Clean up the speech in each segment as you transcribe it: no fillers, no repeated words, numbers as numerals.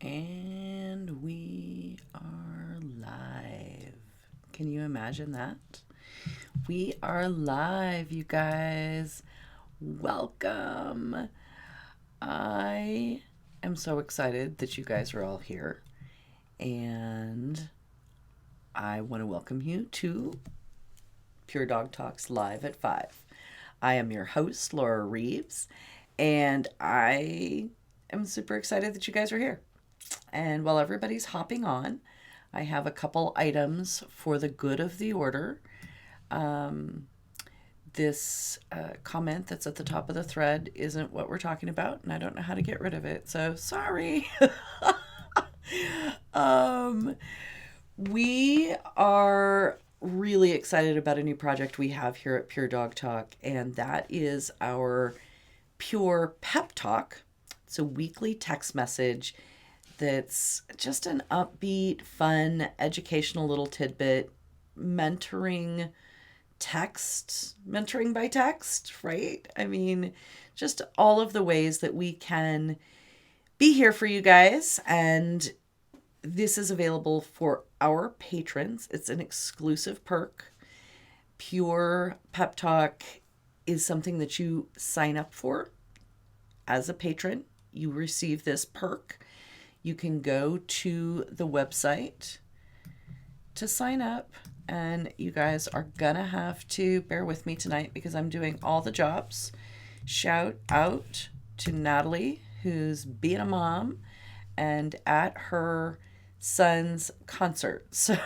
And we are live. Can you imagine that? We are live, you guys. Welcome. I am so excited that you guys are all here. And I want to welcome you to Pure Dog Talks Live at 5. I am your host, Laura Reeves, and I am super excited that you guys are here. And while everybody's hopping on, I have a couple items for the good of the order. This comment that's at the top of the thread isn't what we're talking about, and I don't know how to get rid of it, so sorry. um, we are really excited about a new project we have here at Pure Dog Talk, and that is our Pure Pep Talk. It's a weekly text message that's just an upbeat, fun, educational little tidbit, mentoring mentoring by text, right? I mean, just all of the ways that we can be here for you guys. And this is available for our patrons. It's an exclusive perk. Pure Pep Talk is something that you sign up for as a patron. You receive this perk. You can go to the website to sign up, and you guys are gonna have to bear with me tonight because I'm doing all the jobs. Shout out to Natalie, who's being a mom and at her son's concert. So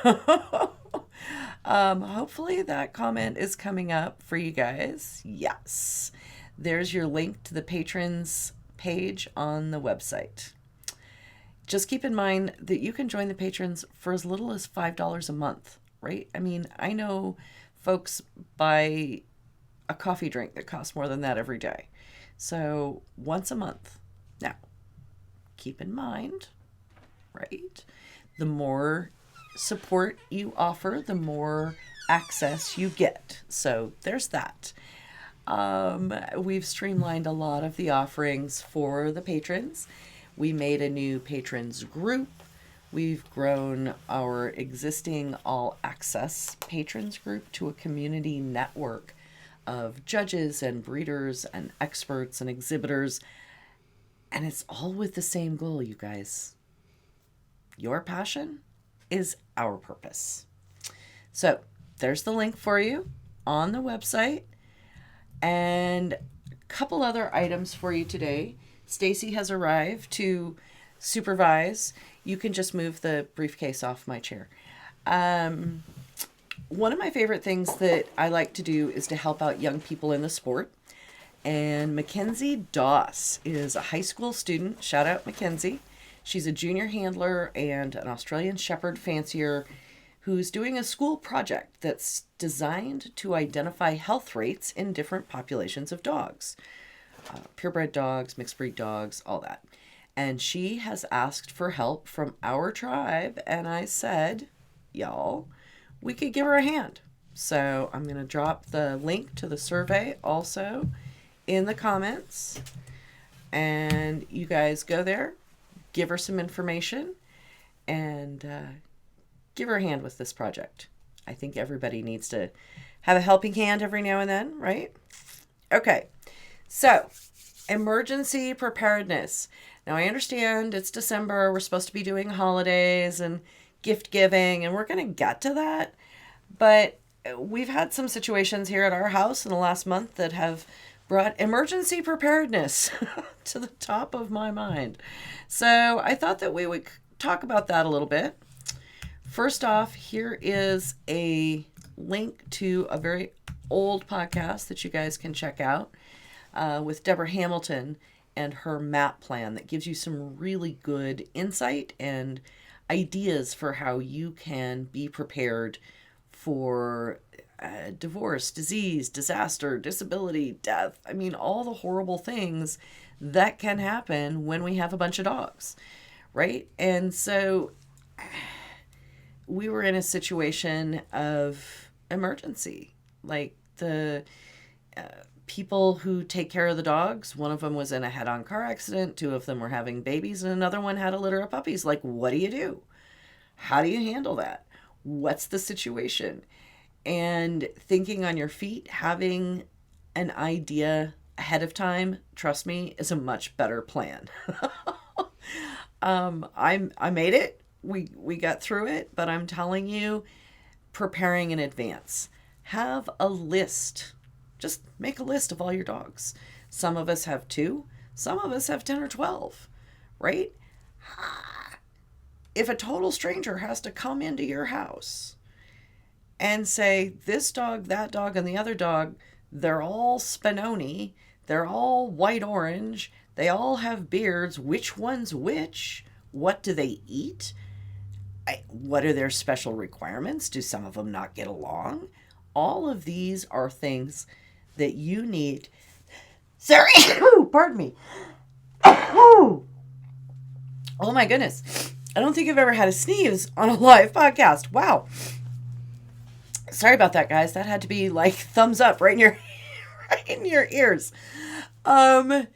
hopefully that comment is coming up for you guys. Yes. There's your link to the patrons page on the website. Just keep in mind that you can join the patrons for as little as $5 a month, right? I mean, I know folks buy a coffee drink that costs more than that every day. So once a month. Now, keep in mind, right? The more support you offer, the more access you get. So there's that. We've streamlined a lot of the offerings for the patrons. We made a new patrons group. We've grown our existing all access patrons group to a community network of judges and breeders and experts and exhibitors. And it's all with the same goal, you guys. Your passion is our purpose. So there's the link for you on the website. And a couple other items for you today. Stacy has arrived to supervise. You can just move the briefcase off my chair. One of my favorite things that I like to do is to help out young people in the sport. And Mackenzie Doss is a high school student. Shout out Mackenzie. She's a junior handler and an Australian Shepherd fancier who's doing a school project that's designed to identify health rates in different populations of dogs. Purebred dogs, mixed breed dogs, all that. And she has asked for help from our tribe, and I said, y'all, we could give her a hand. So I'm going to drop the link to the survey also in the comments, and you guys go there, give her some information, and give her a hand with this project. I think everybody needs to have a helping hand every now and then, right? Okay. So, emergency preparedness. Now, I understand it's December. We're supposed to be doing holidays and gift giving, and we're going to get to that. But we've had some situations here at our house in the last month that have brought emergency preparedness to the top of my mind. So, I thought that we would talk about that a little bit. First off, here is a link to a very old podcast that you guys can check out. With Deborah Hamilton and her MAP plan that gives you some really good insight and ideas for how you can be prepared for divorce, disease, disaster, disability, death. I mean, all the horrible things that can happen when we have a bunch of dogs, right? And so we were in a situation of emergency. Like the People who take care of the dogs, one of them was in a head-on car accident, two of them were having babies, and another one had a litter of puppies. Like, what do you do? How do you handle that? What's the situation? And thinking on your feet, having an idea ahead of time, trust me, is a much better plan. I made it. We got through it, but I'm telling you, preparing in advance. Have a list. Just make a list of all your dogs. Some of us have 2, some of us have 10 or 12, right? If a total stranger has to come into your house and say, this dog, that dog, and the other dog, they're all Spinoni, they're all white orange, they all have beards, which one's which? What do they eat? What are their special requirements? Do some of them not get along? All of these are things that you need. Sorry, pardon me. Oh my goodness. I don't think I've ever had a sneeze on a live podcast. Wow. Sorry about that, guys. That had to be like thumbs up right in your right in your ears. Have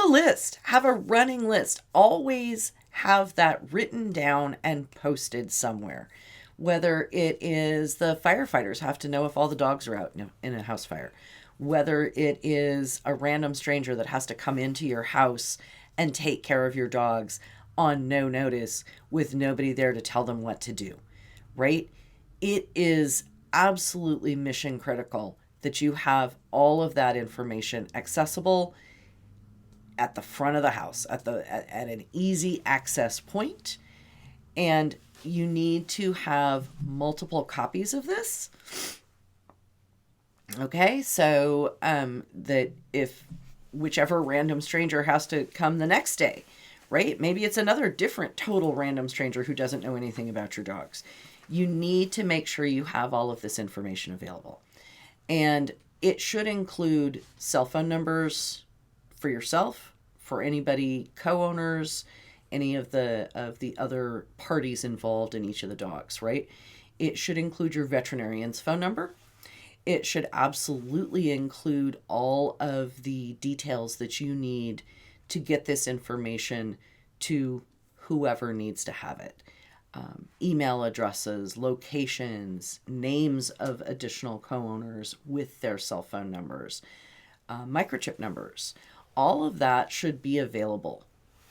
a list. Have a running list. Always have that written down and posted somewhere. Whether it is the firefighters have to know if all the dogs are out in a house fire. Whether it is a random stranger that has to come into your house and take care of your dogs on no notice with nobody there to tell them what to do, right? It is absolutely mission critical that you have all of that information accessible at the front of the house, at an easy access point. And you need to have multiple copies of this. Okay, so that if whichever random stranger has to come the next day, right? Maybe it's another different total random stranger who doesn't know anything about your dogs. You need to make sure you have all of this information available. And it should include cell phone numbers for yourself, for anybody, co-owners, any of the other parties involved in each of the dogs, right? It should include your veterinarian's phone number. It should absolutely include all of the details that you need to get this information to whoever needs to have it. Email addresses, locations, names of additional co-owners with their cell phone numbers, microchip numbers. All of that should be available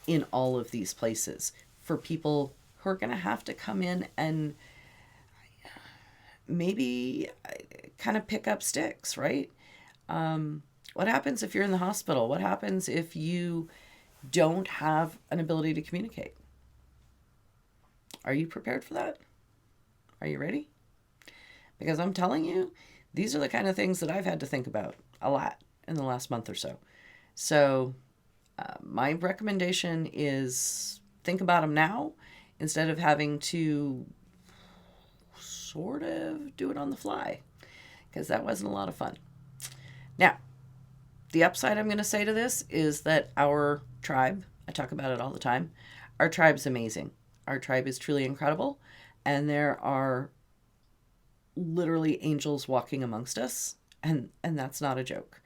in all of these places for people who are going to have to come in and maybe kind of pick up sticks, right? What happens if you're in the hospital? What happens if you don't have an ability to communicate? Are you prepared for that? Are you ready? Because I'm telling you, these are the kind of things that I've had to think about a lot in the last month or so. So my recommendation is think about them now instead of having to sort of do it on the fly, because that wasn't a lot of fun. Now, the upside I'm going to say to this is that our tribe, I talk about it all the time, our tribe's amazing. Our tribe is truly incredible, and there are literally angels walking amongst us, and that's not a joke.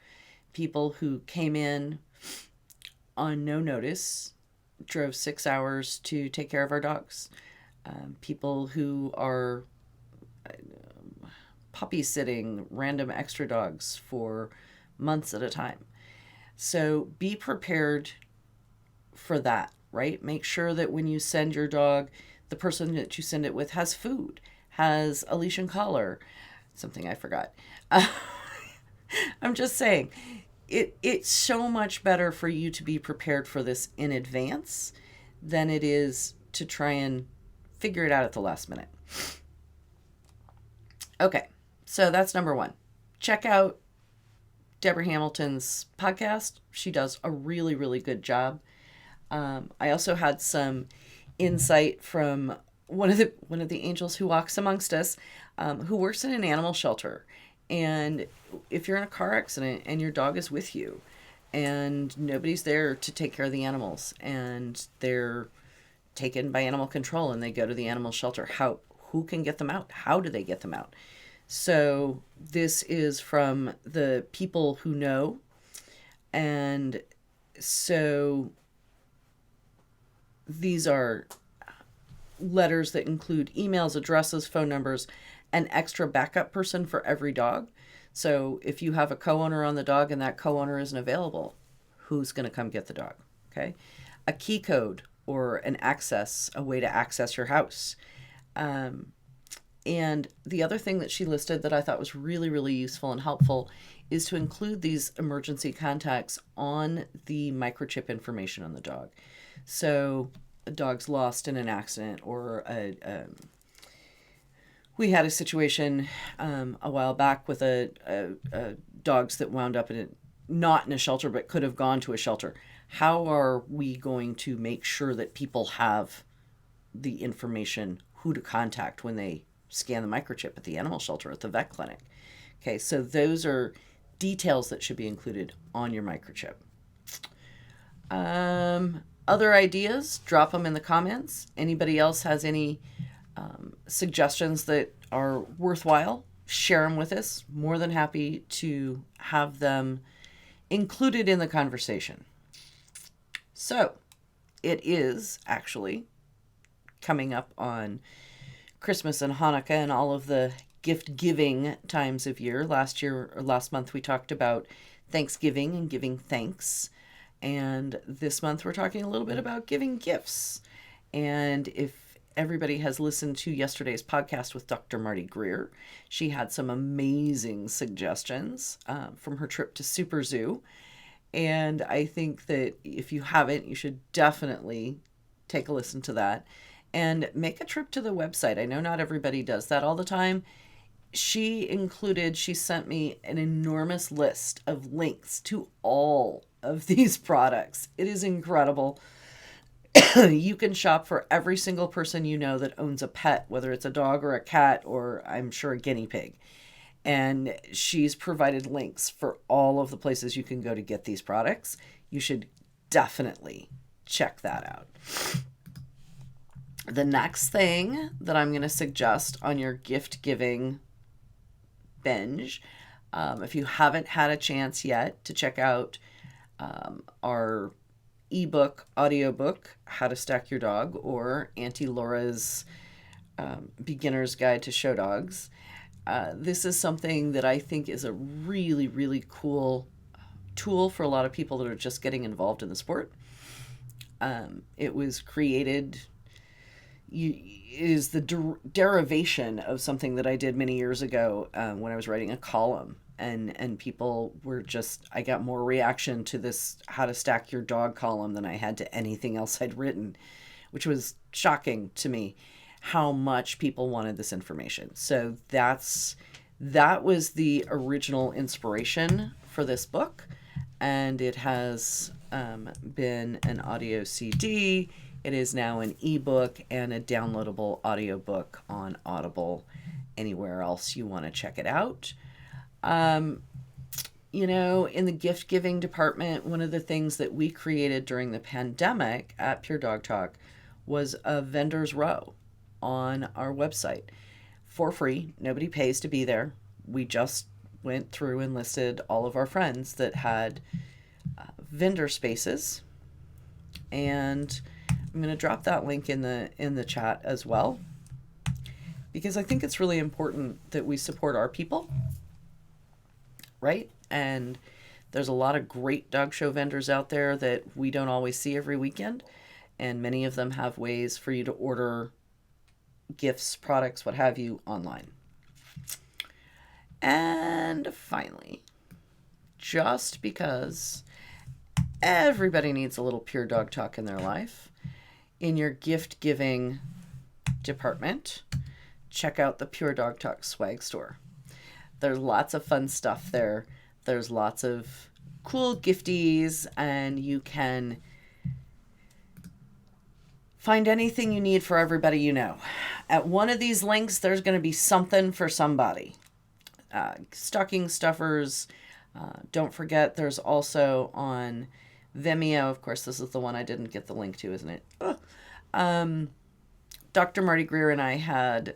People who came in on no notice, drove 6 hours to take care of our dogs. People who are puppy sitting random extra dogs for months at a time. So be prepared for that, right? Make sure that when you send your dog, the person that you send it with has food, has a leash and collar, something I forgot. I'm just saying, it's so much better for you to be prepared for this in advance than it is to try and figure it out at the last minute. Okay, so that's number one. Check out Deborah Hamilton's podcast. She does a really, really good job. I also had some insight from one of the angels who walks amongst us, who works in an animal shelter. And if you're in a car accident and your dog is with you and nobody's there to take care of the animals and they're taken by animal control and they go to the animal shelter, who can get them out? How do they get them out? So this is from the people who know. And so these are letters that include emails, addresses, phone numbers, an extra backup person for every dog. So if you have a co-owner on the dog and that co-owner isn't available, who's going to come get the dog? Okay. A key code or an access, a way to access your house. And the other thing that she listed that I thought was really, really useful and helpful is to include these emergency contacts on the microchip information on the dog. So a dog's lost in an accident, or we had a situation a while back with a dogs that wound up not in a shelter but could have gone to a shelter. How are we going to make sure that people have the information who to contact when they scan the microchip at the animal shelter, at the vet clinic? Okay, so those are details that should be included on your microchip. Other ideas, drop them in the comments. Anybody else has any suggestions that are worthwhile, share them with us. More than happy to have them included in the conversation. So it is actually coming up on Christmas and Hanukkah and all of the gift giving times of year. Last month we talked about Thanksgiving and giving thanks. And this month we're talking a little bit about giving gifts. And if everybody has listened to yesterday's podcast with Dr. Marty Greer, she had some amazing suggestions from her trip to Super Zoo. And I think that if you haven't, you should definitely take a listen to that and make a trip to the website. I know not everybody does that all the time. She sent me an enormous list of links to all of these products. It is incredible. You can shop for every single person you know that owns a pet, whether it's a dog or a cat, or I'm sure a guinea pig. And she's provided links for all of the places you can go to get these products. You should definitely check that out. The next thing that I'm going to suggest on your gift giving binge, if you haven't had a chance yet to check out our ebook, audiobook, How to Stack Your Dog, or Auntie Laura's Beginner's Guide to Show Dogs. This is something that I think is a really, really cool tool for a lot of people that are just getting involved in the sport. It was created, is the derivation of something that I did many years ago when I was writing a column. And people were I got more reaction to this How to Stack Your Dog column than I had to anything else I'd written, which was shocking to me how much people wanted this information. So that was the original inspiration for this book, and it has been an audio CD. It is now an ebook and a downloadable audiobook on Audible, anywhere else you want to check it out. In the gift giving department, one of the things that we created during the pandemic at Pure Dog Talk was a vendor's row on our website for free. Nobody pays to be there. We just went through and listed all of our friends that had vendor spaces, and I'm going to drop that link in the chat as well, because I think it's really important that we support our people, right? And there's a lot of great dog show vendors out there that we don't always see every weekend, and many of them have ways for you to order gifts, products, what have you, online. And finally, just because everybody needs a little Pure Dog Talk in their life, in your gift giving department, check out the Pure Dog Talk swag store. There's lots of fun stuff there. There's lots of cool gifties, and you can find anything you need for everybody you know. At one of these links, there's going to be something for somebody. Stocking stuffers. Don't forget, there's also on Vimeo, of course, this is the one I didn't get the link to, isn't it? Dr. Marty Greer and I had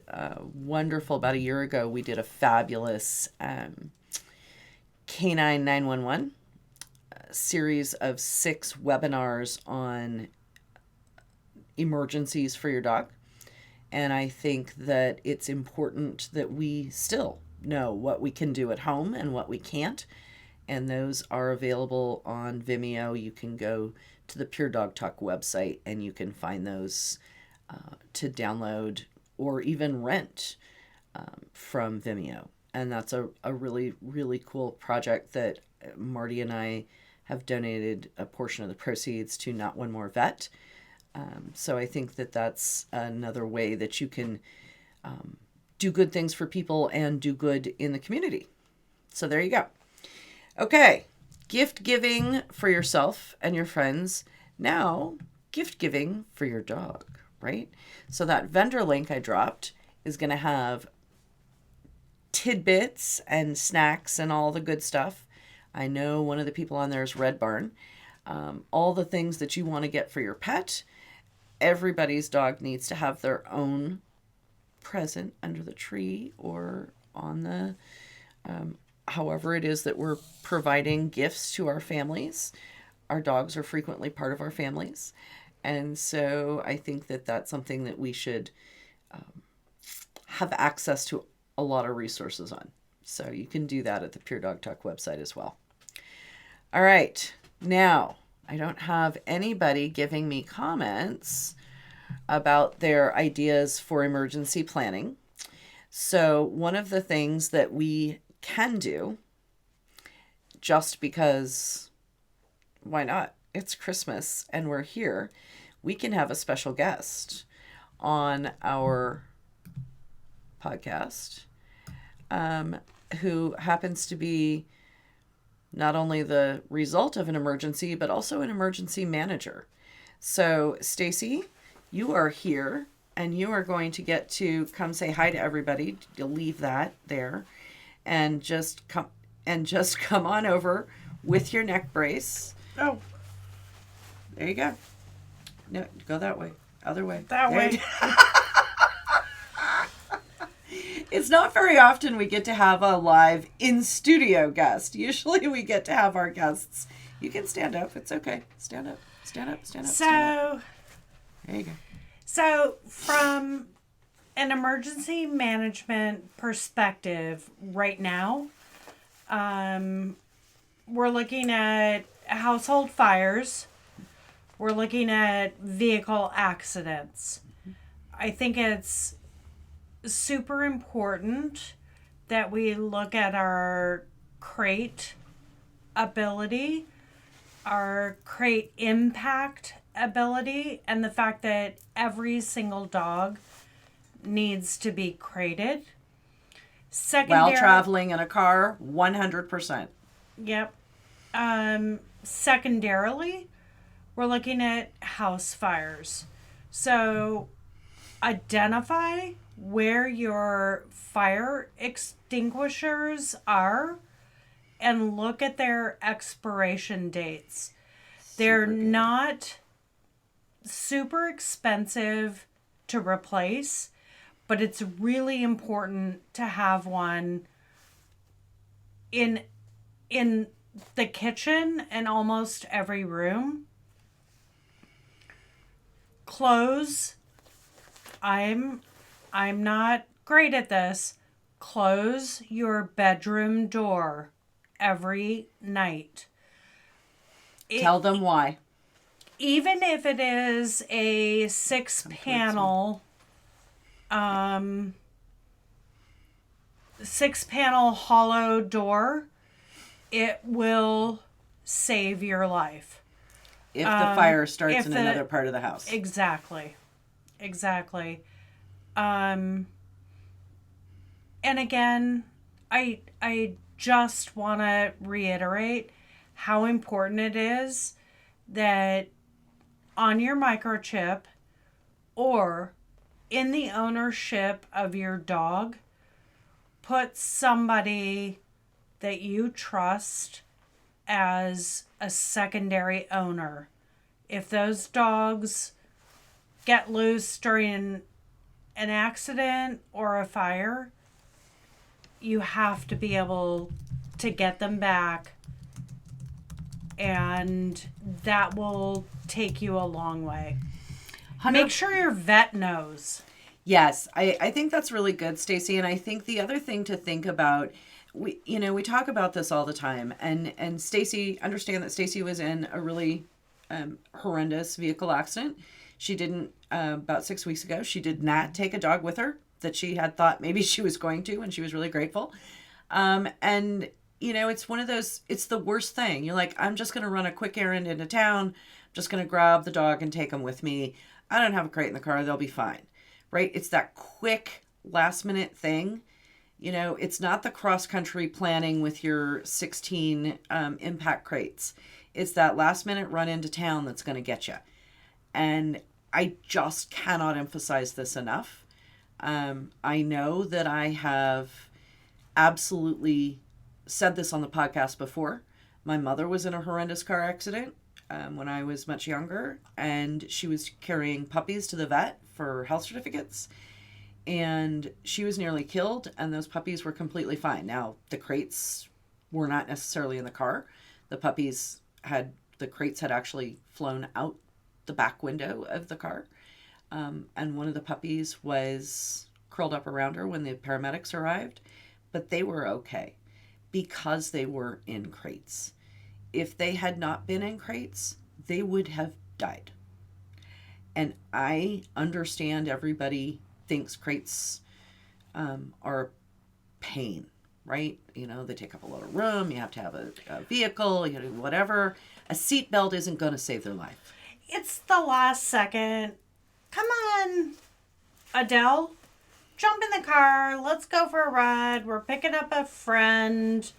wonderful, about a year ago, we did a fabulous Canine 911 series of 6 webinars on emergencies for your dog. And I think that it's important that we still know what we can do at home and what we can't. And those are available on Vimeo. You can go to the Pure Dog Talk website and you can find those to download or even rent from Vimeo. And that's a really, really cool project that Marty and I have donated a portion of the proceeds to Not One More Vet. So I think that that's another way that you can do good things for people and do good in the community. So there you go. Okay, gift giving for yourself and your friends. Now, gift giving for your dog, right? So that vendor link I dropped is going to have tidbits and snacks and all the good stuff. I know one of the people on there is Red Barn. All the things that you want to get for your pet. Everybody's dog needs to have their own present under the tree or on the, however it is that we're providing gifts to our families. Our dogs are frequently part of our families. And so I think that that's something that we should have access to a lot of resources on. So you can do that at the Pure Dog Talk website as well. All right. Now, I don't have anybody giving me comments about their ideas for emergency planning. So one of the things that we can do, just because why not? It's Christmas and we're here. We can have a special guest on our podcast who happens to be not only the result of an emergency, but also an emergency manager. So, Stacy, you are here and you are going to get to come say hi to everybody. You'll leave that there and just come on over with your neck brace. Oh. There you go. No, go that way. Other way. That there way. It's not very often we get to have a live in-studio guest. Usually we get to have our guests. You can stand up. It's okay. Stand up. Stand up. Stand up. So, stand up. There you go. So, from an emergency management perspective right now, we're looking at household fires. We're looking at vehicle accidents. I think it's super important that we look at our crate ability, our crate impact ability, and the fact that every single dog needs to be crated. While traveling in a car, 100%. Yep. Secondarily, we're looking at house fires. So identify where your fire extinguishers are and look at their expiration dates. They're not super expensive to replace, but it's really important to have one in the kitchen and almost every room. Close. I'm not great at this. Close your bedroom door every night. Tell them why. Even if it is a 6-panel hollow door, it will save your life. If the fire starts in another part of the house. Exactly. And again, I just want to reiterate how important it is that on your microchip or in the ownership of your dog, put somebody that you trust as a secondary owner. If those dogs get loose during an accident or a fire, you have to be able to get them back, and that will take you a long way. Make sure your vet knows. Yes, I think that's really good, Stacy. And I think the other thing to think about, we talk about this all the time, and Stacy, understand that Stacy was in a really horrendous vehicle accident. She didn't, about 6 weeks ago, she did not take a dog with her that she had thought maybe she was going to, and she was really grateful. And, it's one of those, it's the worst thing. You're like, I'm just going to run a quick errand into town. I'm just going to grab the dog and take him with me. I don't have a crate in the car. They'll be fine. Right? It's that quick last minute thing. It's not the cross country planning with your 16 impact crates. It's that last minute run into town that's going to get you. And I just cannot emphasize this enough. I know that I have absolutely said this on the podcast before. My mother was in a horrendous car accident when I was much younger, and she was carrying puppies to the vet for health certificates, and she was nearly killed, and those puppies were completely fine. Now, the crates were not necessarily in the car. The crates had actually flown out the back window of the car, and one of the puppies was curled up around her when the paramedics arrived, but they were okay because they were in crates. If they had not been in crates, they would have died. And I understand everybody thinks crates are pain, right? They take up a lot of room. You have to have a vehicle, you have to do whatever. A seatbelt isn't going to save their life. It's the last second. Come on, Adele. Jump in the car. Let's go for a ride. We're picking up a friend.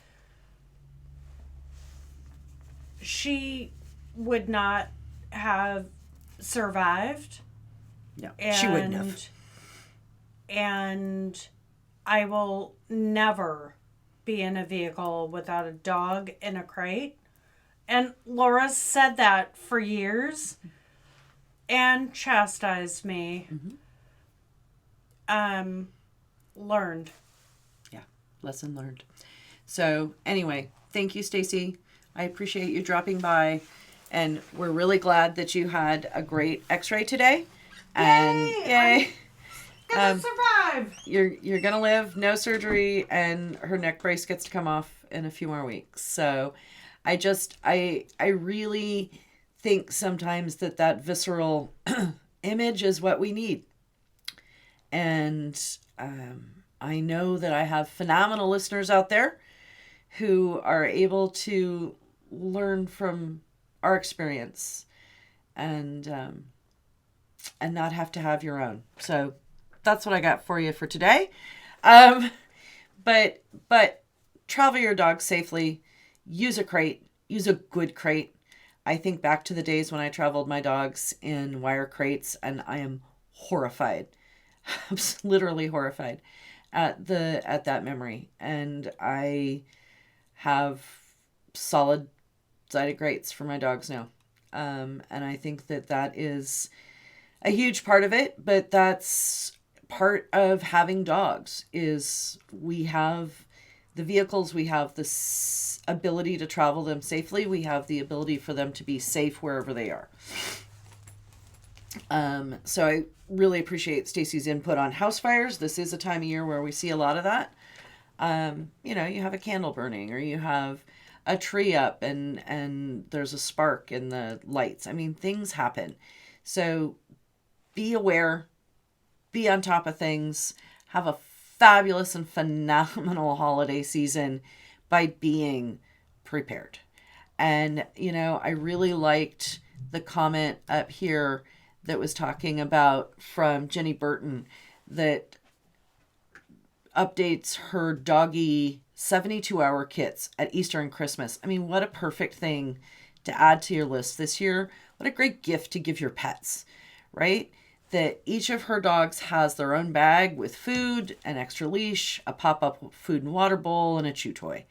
She would not have survived. No, she wouldn't have. And I will never be in a vehicle without a dog in a crate. And Laura said that for years and chastised me. Learned. Yeah, lesson learned. So anyway, thank you, Stacy. I appreciate you dropping by, and we're really glad that you had a great X-ray today. And yay! Gonna survive. You're gonna live, no surgery, and her neck brace gets to come off in a few more weeks. So, I really think sometimes that visceral image is what we need. And I know that I have phenomenal listeners out there who are able to learn from our experience and not have to have your own. So that's what I got for you for today. But travel your dog safely. Use a crate. Use a good crate. I think back to the days when I traveled my dogs in wire crates, and I am horrified. I'm literally horrified at that memory. And I have solid sided crates for my dogs now. And I think that is a huge part of it, but that's part of having dogs is we have the vehicles, we have the ability to travel them safely. We have the ability for them to be safe wherever they are. So I really appreciate Stacy's input on house fires. This is a time of year where we see a lot of that. You have a candle burning, or you have a tree up and there's a spark in the lights. I mean, things happen. So be aware, be on top of things, have a fabulous and phenomenal holiday season by being prepared. And, I really liked the comment up here that was talking about from Jenny Burton that updates her doggy 72-hour kits at Easter and Christmas. I mean, what a perfect thing to add to your list this year. What a great gift to give your pets, right? That each of her dogs has their own bag with food, an extra leash, a pop-up food and water bowl, and a chew toy.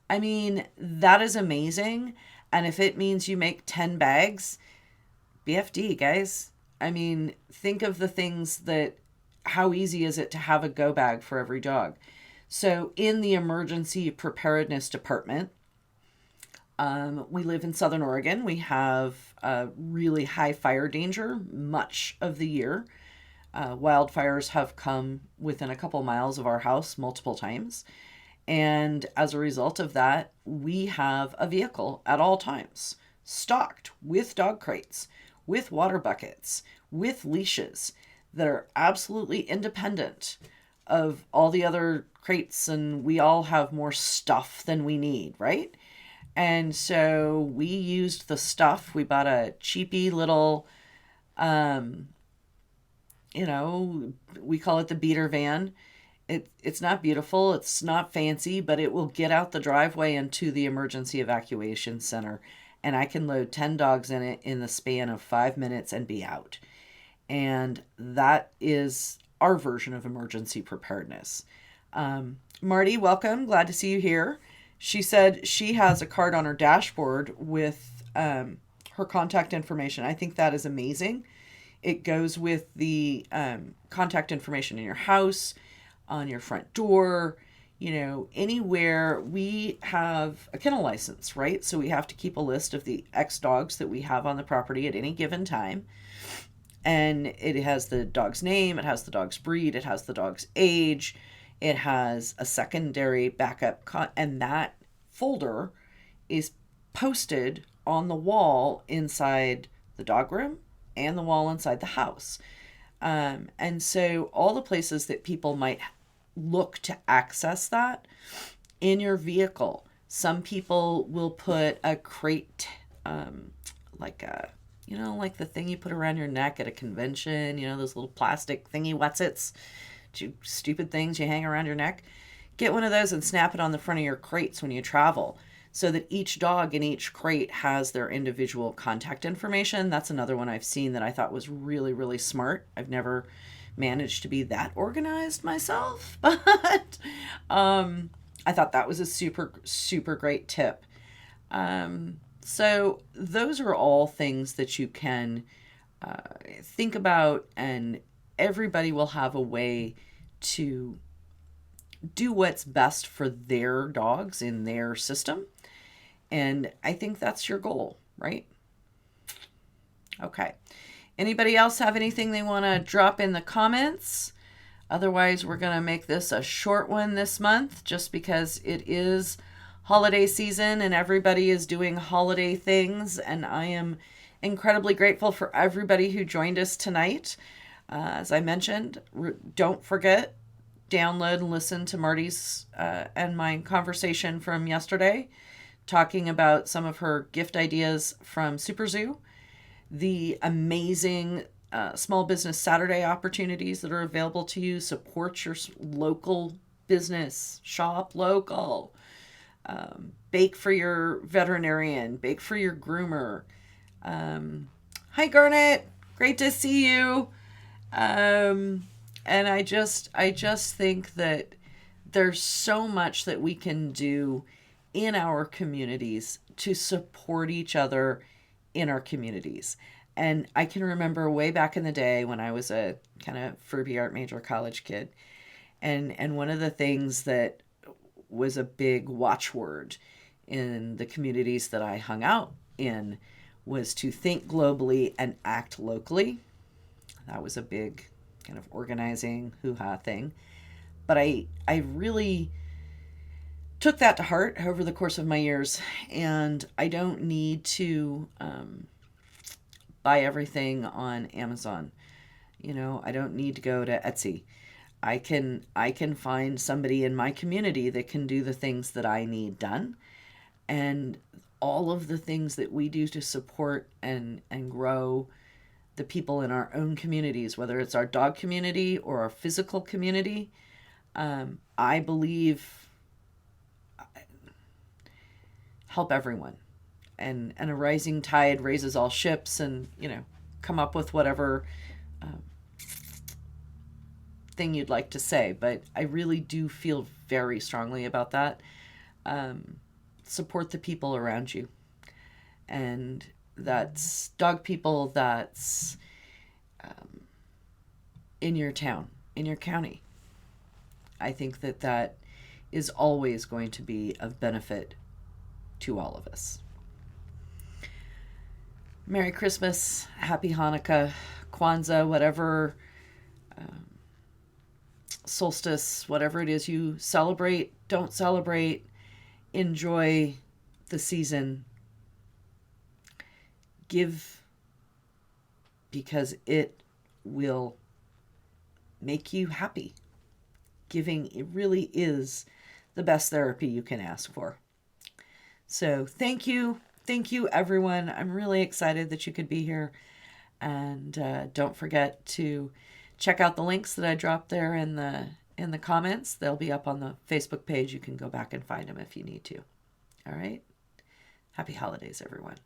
I mean, that is amazing. And if it means you make 10 bags, BFD, guys. I mean, think of the things that how easy is it to have a go bag for every dog? So in the emergency preparedness department, we live in Southern Oregon. We have really high fire danger much of the year. Wildfires have come within a couple miles of our house multiple times. And as a result of that, we have a vehicle at all times, stocked with dog crates, with water buckets, with leashes that are absolutely independent of all the other crates. And we all have more stuff than we need, right? And so we used the stuff. We bought a cheapy little, um, we call it the beater van. It's not beautiful, it's not fancy, but it will get out the driveway into the emergency evacuation center. And I can load 10 dogs in it in the span of 5 minutes and be out. And that is our version of emergency preparedness. Marty, welcome. Glad to see you here. She said she has a card on her dashboard with her contact information. I think that is amazing. It goes with the contact information in your house, on your front door, anywhere. We have a kennel license, right? So we have to keep a list of the X dogs that we have on the property at any given time. And it has the dog's name, it has the dog's breed, it has the dog's age, it has a secondary backup, and that folder is posted on the wall inside the dog room and the wall inside the house. And so all the places that people might look to access that in your vehicle, some people will put a crate, like the thing you put around your neck at a convention, those little plastic thingy whatsits, stupid things you hang around your neck. Get one of those and snap it on the front of your crates when you travel, so that each dog in each crate has their individual contact information. That's another one I've seen that I thought was really, really smart. I've never managed to be that organized myself, but I thought that was a super, super great tip. So those are all things that you can think about, and everybody will have a way to do what's best for their dogs in their system. And I think that's your goal, right? Okay. Anybody else have anything they want to drop in the comments? Otherwise, we're going to make this a short one this month, just because it is holiday season and everybody is doing holiday things. And I am incredibly grateful for everybody who joined us tonight. As I mentioned, don't forget, download and listen to Marty's and my conversation from yesterday, talking about some of her gift ideas from Super Zoo, the amazing Small Business Saturday opportunities that are available to you. Support your local business, shop local, bake for your veterinarian, bake for your groomer. Hi, Garnet. Great to see you. And I just think that there's so much that we can do in our communities to support each other in our communities. And I can remember way back in the day when I was a kind of Furby art major college kid. And one of the things that was a big watchword in the communities that I hung out in was to think globally and act locally. That was a big kind of organizing hoo-ha thing. But I really took that to heart over the course of my years, and I don't need to buy everything on Amazon. I don't need to go to Etsy. I can find somebody in my community that can do the things that I need done. And all of the things that we do to support and grow the people in our own communities, whether it's our dog community or our physical community, I believe help everyone. And a rising tide raises all ships, and, come up with whatever thing you'd like to say. But I really do feel very strongly about that. Support the people around you. And that's dog people, that's in your town. in your county. I think that that is always going to be of benefit to all of us. Merry Christmas, Happy Hanukkah, Kwanzaa, whatever solstice, whatever it is you celebrate, don't celebrate, enjoy the season. Give because it will make you happy. Giving, it really is the best therapy you can ask for. So thank you. Thank you, everyone. I'm really excited that you could be here. And don't forget to check out the links that I dropped there in the comments. They'll be up on the Facebook page. You can go back and find them if you need to. All right. Happy holidays, everyone.